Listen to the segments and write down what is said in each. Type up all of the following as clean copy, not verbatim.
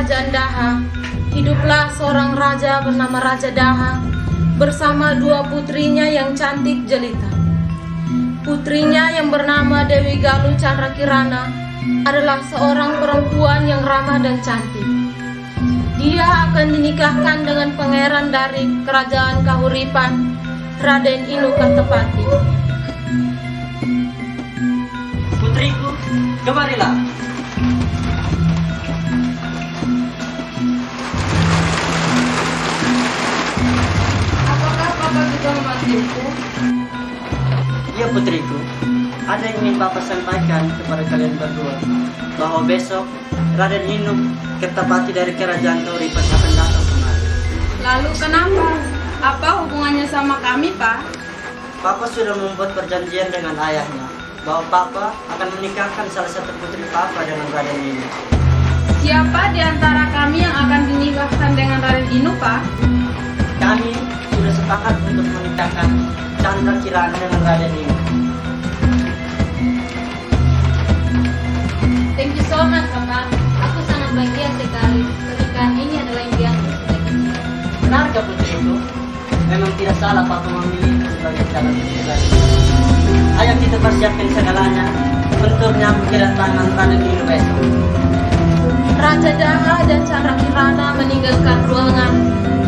kerajaan Daha, hiduplah seorang raja bernama Raja Daha bersama dua putrinya yang cantik jelita. Putrinya yang bernama Dewi Galuh Candrakirana adalah seorang perempuan yang ramah dan cantik. Dia akan dinikahkan dengan pangeran dari kerajaan Kahuripan, Raden Inu Kartapati. Putriku, kemarilah. Apakah Papa sudah memanggilku? Ya putriku, ada yang ingin Papa sampaikan kepada kalian berdua, bahwa besok Raden Inu Kertapati dari kerajaan Kahuripan akan datang kemari. Lalu kenapa? Apa hubungannya sama kami, Pak? Papa sudah membuat perjanjian dengan ayahnya, bahwa Papa akan menikahkan salah satu putri Papa dengan Raden Inu. Siapa di antara kami yang akan dinikahkan dengan Raden Inu, Pak? Kami sudah sepakat untuk menikahkan Candrakirana dengan Raden Inu. Thank you so much, Papa. Aku sangat bahagia sekali. Pernikahan ini adalah impianku sejak kecil. Benarkah putriku? Memang tidak salah Papa memilih sebagai calon istri. Ayo kita persiapkan segalanya untuk menyambut kedatangan Raden Inu besok. Raja Daha dan Candrakirana meninggalkan ruangan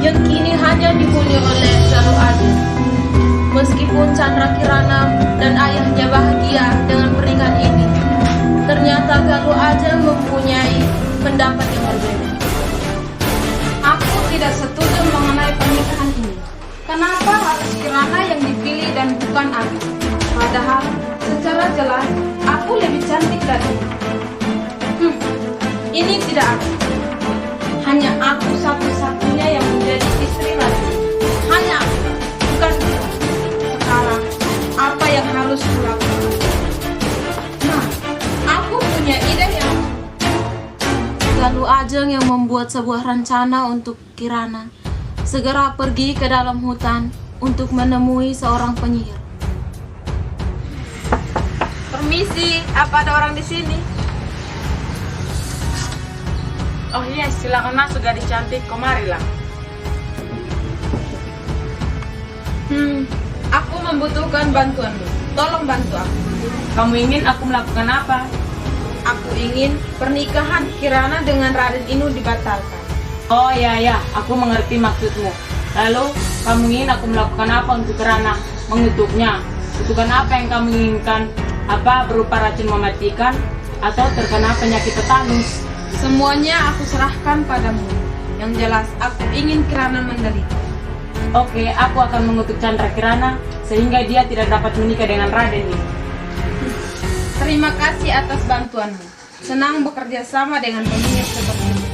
yang kini hanya dihuni oleh Galuh Ajeng. Meskipun Candrakirana dan ayahnya bahagia dengan pernikahan ini, ternyata Galuh Ajeng mempunyai pendapat yang berbeda. Aku tidak setuju mengenai pernikahan ini. Kenapa harus Kirana yang dipilih dan bukan aku? Padahal secara jelas aku lebih cantik darinya. Ini tidak aku. Hanya aku satu-satunya yang menjadi istri raja. Hanya aku, bukan dia. Sekarang, apa yang harus kulakukan? Nah, aku punya ide yang... Galuh Ajeng yang membuat sebuah rencana untuk Kirana segera pergi ke dalam hutan untuk menemui seorang penyihir. Permisi, apa ada orang di sini? Oh iya, silakan masuk gadis cantik, kemarilah. Aku membutuhkan bantuanmu. Tolong bantu aku. Kamu ingin aku melakukan apa? Aku ingin pernikahan Kirana dengan Raden Inu dibatalkan. Oh ya, aku mengerti maksudmu. Lalu, kamu ingin aku melakukan apa untuk Kirana? Mengutuknya. Kutukan apa yang kamu inginkan? Apa berupa racun mematikan? Atau terkena penyakit tetanus? Semuanya aku serahkan padamu. Yang jelas, aku ingin Kirana menderita. Oke, aku akan mengutuk Candrakirana sehingga dia tidak dapat menikah dengan Raden Inu. Terima kasih atas bantuanmu. Senang bekerja sama dengan penyihir seperti ini.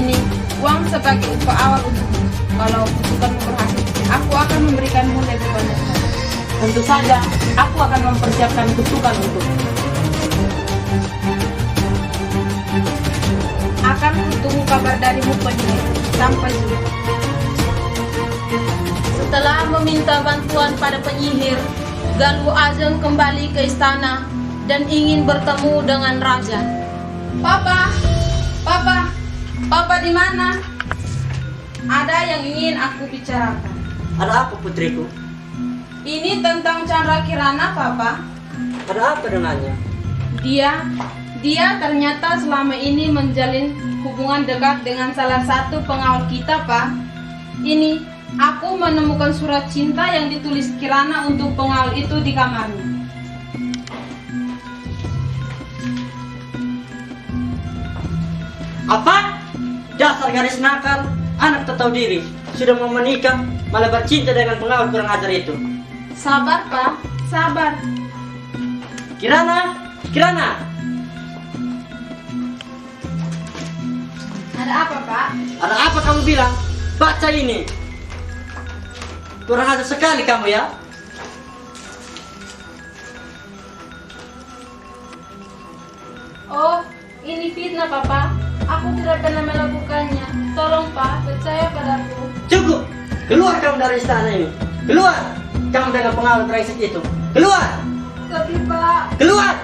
Ini uang sebagai upah awal untukmu. Kalau kutukanmu berhasil, aku akan memberikanmu lebih banyak. Tentu saja, aku akan mempersiapkan kutukan untukmu. Akan kutunggu kabar darimu penyihir. Sampai jumpa. Setelah meminta bantuan pada penyihir, Galuh Ajeng kembali ke istana dan ingin bertemu dengan raja. Papa, Papa di mana? Ada yang ingin aku bicarakan. Ada apa putriku? Ini tentang Candrakirana, Papa. Ada apa dengannya? Dia ternyata selama ini menjalin hubungan dekat dengan salah satu pengawal kita, Pak. Ini, aku menemukan surat cinta yang ditulis Kirana untuk pengawal itu di kamarnya. Apa? Dasar gadis nakal, anak tak tahu diri. Sudah mau menikah, malah bercinta dengan pengawal kurang ajar itu. Sabar, Pak. Sabar. Kirana! Ada apa, Pak? Ada apa kamu bilang? Baca ini. Kurang ajar sekali kamu ya. Oh, ini fitnah, Papa. Aku tidak pernah melakukannya. Tolong, Pak, percaya padaku. Cukup. Keluar kamu dari istana ini. Keluar. Kamu dengan pengawal brengsek itu. Keluar. Tapi, Pak... Keluar.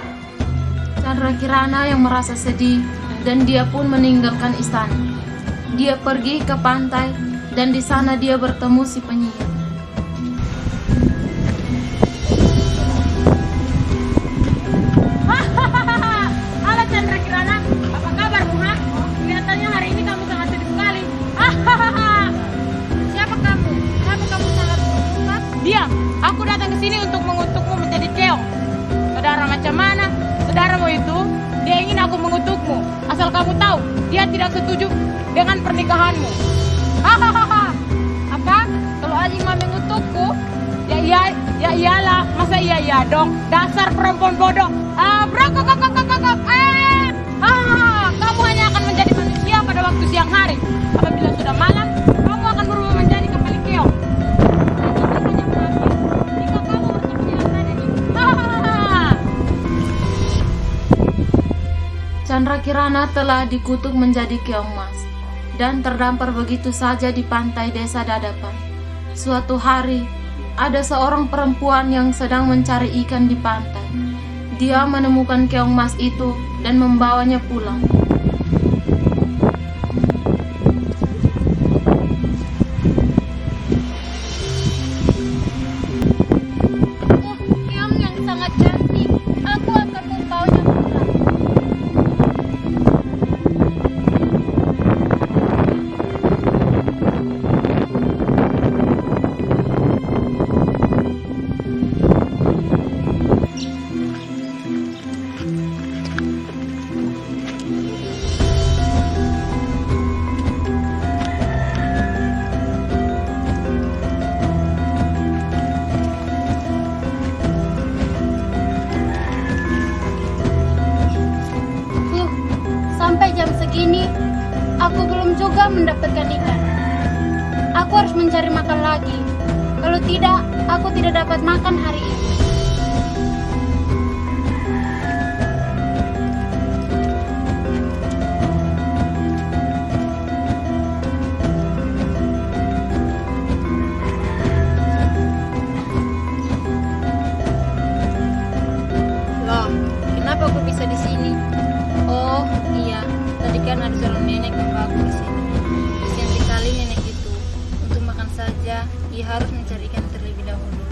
Candrakirana yang merasa sedih dan dia pun meninggalkan istana. Dia pergi ke pantai dan di sana dia bertemu si penyihir. Halo Chandra Kirana, apa kabarmu? Kelihatannya hari ini kamu sangat sedih sekali. Siapa kamu? Kenapa kamu sangat bersuka? Diam, aku datang ke sini untuk mengutukmu menjadi keong. Saudara macam mana? Saudaramu itu, dia ingin aku mengutukmu. Asal kamu tahu, dia tidak setuju dengan pernikahanmu. Apa? Kalau Ajing mau mengutukku? Ya iyalah, masa iya dong. Dasar perempuan bodoh. Kamu hanya akan menjadi manusia pada waktu siang hari. Apabila sudah malam, kamu akan berubah menjadi kembali keong. Chandra Kirana telah dikutuk menjadi keong emas dan terdampar begitu saja di pantai desa Dadapan. Suatu hari, ada seorang perempuan yang sedang mencari ikan di pantai. Dia menemukan keong emas itu dan membawanya pulang. Keong yang sangat cantik. Aku akan membawanya pulang. Sampai jam segini, aku belum juga mendapatkan ikan. Aku harus mencari makan lagi. Kalau tidak, aku tidak dapat makan hari ini. Loh, kenapa aku bisa di sini? Oh iya, tadi kan ada seorang nenek membawa aku ke sini. Kasihan sekali nenek itu. Untuk makan saja, ia harus mencari ikan terlebih dahulu.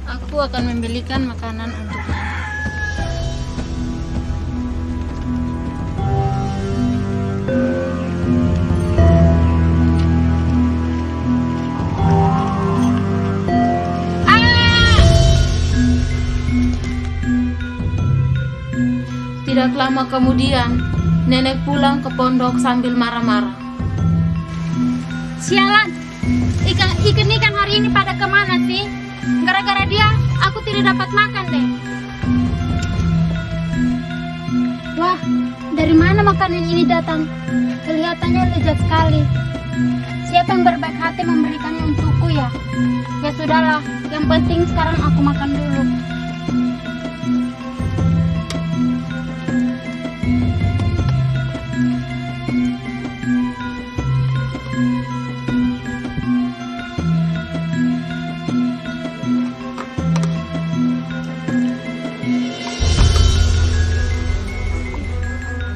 Aku akan membelikan makanan untuknya. Tidak lama kemudian, nenek pulang ke pondok sambil marah-marah. Sialan, ikan hari ini pada kemana sih? Gara-gara dia, aku tidak dapat makan deh. Wah, dari mana makanan ini datang? Kelihatannya lezat sekali. Siapa yang berbaik hati memberikannya untukku ya? Ya sudahlah, yang penting sekarang aku makan dulu.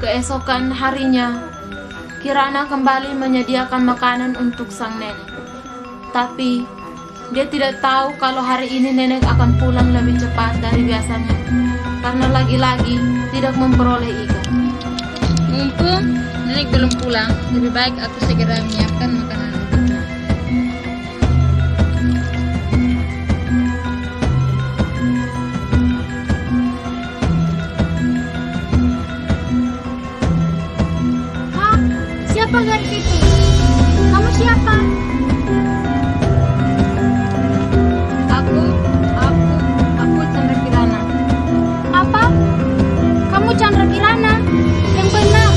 Keesokan harinya, Kirana kembali menyediakan makanan untuk sang nenek. Tapi, dia tidak tahu kalau hari ini nenek akan pulang lebih cepat dari biasanya, karena lagi-lagi tidak memperoleh ikan. Mumpung nenek belum pulang, lebih baik aku segera menyiapkan makanan untuknya. Hah? Siapa gadis itu? Kamu siapa? Aku Chandra Kirana. Apa? Kamu Chandra Kirana? Yang benar.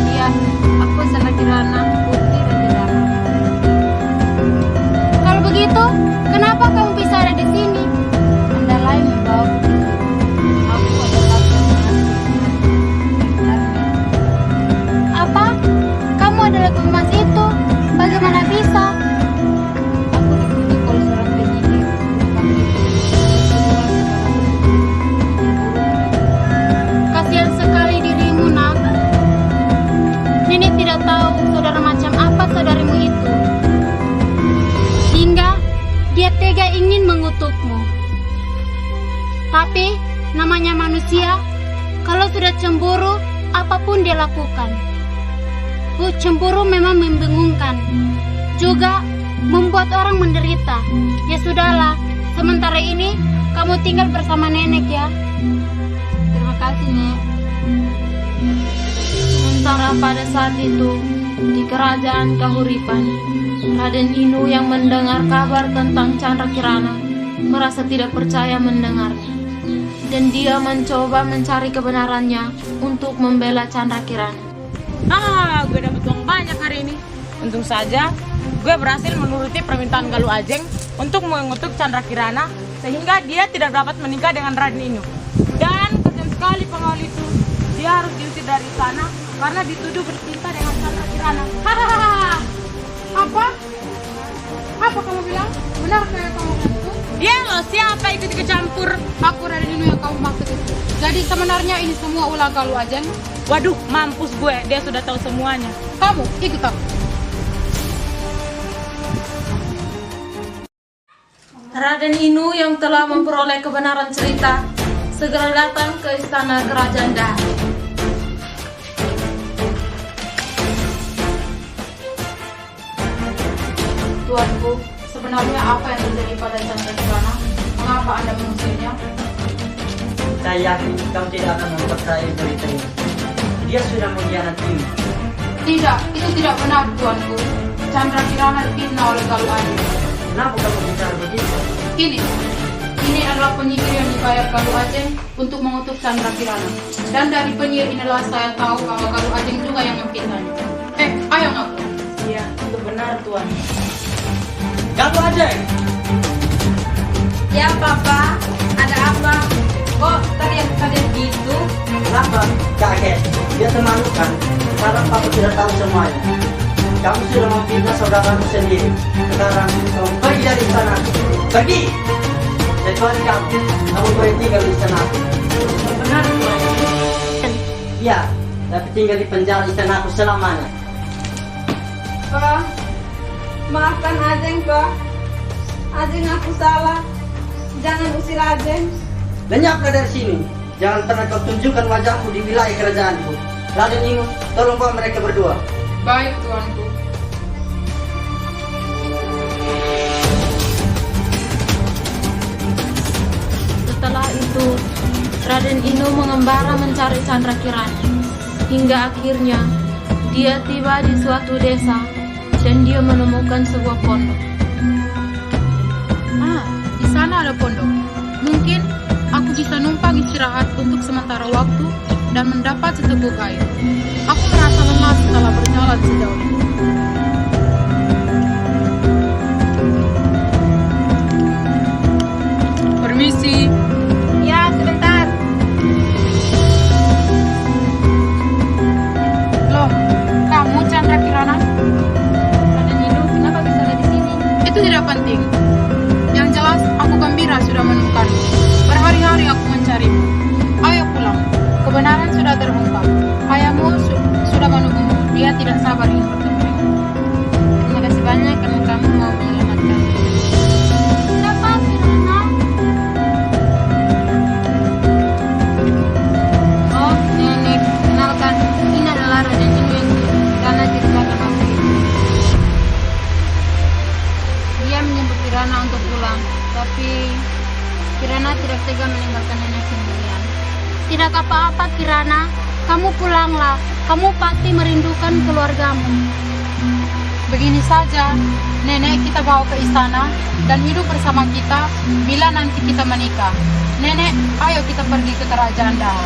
Iya, aku Chandra Kirana, putri Raja Dharma. Kalau begitu, kenapa kamu bisa ada di sini? Anda lain membawa putri. Aku adalah Apa? Kamu adalah emas itu? Bagaimana bisa? manusia kalau sudah cemburu, apapun dia lakukan. Bu, cemburu memang membingungkan, juga membuat orang menderita. Ya sudahlah, sementara ini kamu tinggal bersama nenek ya. Terima kasih, Nek. Sementara pada saat itu, di kerajaan Kahuripan, Raden Inu yang mendengar kabar tentang Chandra Kirana merasa tidak percaya mendengarnya, dan dia mencoba mencari kebenarannya untuk membela Chandra Kirana. Gue dapat uang banyak hari ini. Untung saja gue berhasil menuruti permintaan Galuh Ajeng untuk mengutuk Chandra Kirana sehingga dia tidak dapat menikah dengan Raden Inu. Dan kejam sekali pengawal itu. Dia harus diusir dari sana karena dituduh bercinta dengan Chandra Kirana. Hahaha. Apa kamu bilang? Benar kayak kamu itu? Dia loh, siapa ikut kecampur? Aku Raden Inu yang kamu maksud itu. Jadi sebenarnya ini semua ulah Galuh Ajeng. Waduh, mampus gue. Dia sudah tahu semuanya. Kamu ikut aku. Raden Inu yang telah memperoleh kebenaran cerita segera datang ke istana kerajaan Daha. Tuanku, sebenarnya apa yang terjadi pada Chandra Kirana? Mengapa Anda mengusirnya? Saya yakin kau tidak akan mempercayai berita ini. Dia sudah mengkhianatimu. Tidak, itu tidak benar, Tuanku. Chandra Kirana difitnah oleh Galuh Ajeng. Kenapa kamu bicara begitu? Ini adalah penyihir yang dibayar Galuh Ajeng untuk mengutuk Chandra Kirana. Dan dari penyihir inilah saya tahu kalau Galuh Ajeng juga yang memfitnahnya. Ayo ngaku. Iya, itu benar, Tuan. Galuh Ajeng! Ya, Papa. Ada apa? Kok teriak-teriak gitu? Kenapa? Kakek, dia semalukan. Sekarang Papa sudah tahu semuanya. Kamu sudah memfitnah saudaramu sendiri. Sekarang kamu pergi dari sana. Pergi! Kecuali kamu boleh tinggal di sana. Benar, Tuan. Iya, tapi tinggal di penjara istanaku selamanya. Pak, maafkan Ajeng, Pak. Ajeng aku salah. Jangan usir Ajeng. Lenyaplah dari sini. Jangan pernah kau tunjukkan wajahmu di wilayah kerajaanku. Raden Inu, tolong bawa mereka berdua. Baik, Tuanku. Setelah itu, Raden Inu mengembara mencari Chandra Kirana. Hingga akhirnya, dia tiba di suatu desa dan dia menemukan sebuah pondok. Di sana ada pondok. Mungkin aku bisa numpang istirahat untuk sementara waktu dan mendapat seteguk air. Aku merasa lemas setelah berjalan sejauh ini. Permisi. Ya, sebentar. Loh, kamu Chandra Kirana? Raden Inu, kenapa bisa ada di sini? Itu tidak penting. Yang jelas, aku gembira sudah menemukanmu. Berhari-hari aku mencarimu. Ayo pulang. Kebenaran sudah terungkap. Ayahmu sudah menunggumu. Dia tidak sabar ingin bertemu denganmu. Terima kasih banyak karena kamu mau menyelamatkan. Kenapa, Kirana? Oh, Nenek, kenalkan, ini adalah Raden Inu yang Kirana ceritakan waktu itu. Dia menyebut Kirana untuk pulang, tapi Kirana tidak tega meninggalkan nenek sendirian. Tidak apa-apa, Kirana. Kamu pulanglah. Kamu pasti merindukan keluargamu. Begini saja, nenek kita bawa ke istana dan hidup bersama kita bila nanti kita menikah. Nenek, ayo kita pergi ke kerajaan Daha.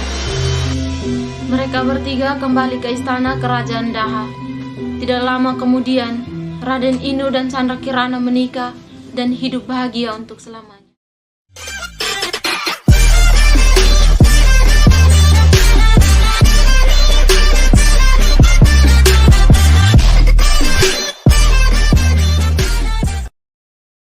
Mereka bertiga kembali ke istana kerajaan Daha. Tidak lama kemudian, Raden Inu dan Chandra Kirana menikah dan hidup bahagia untuk selamanya.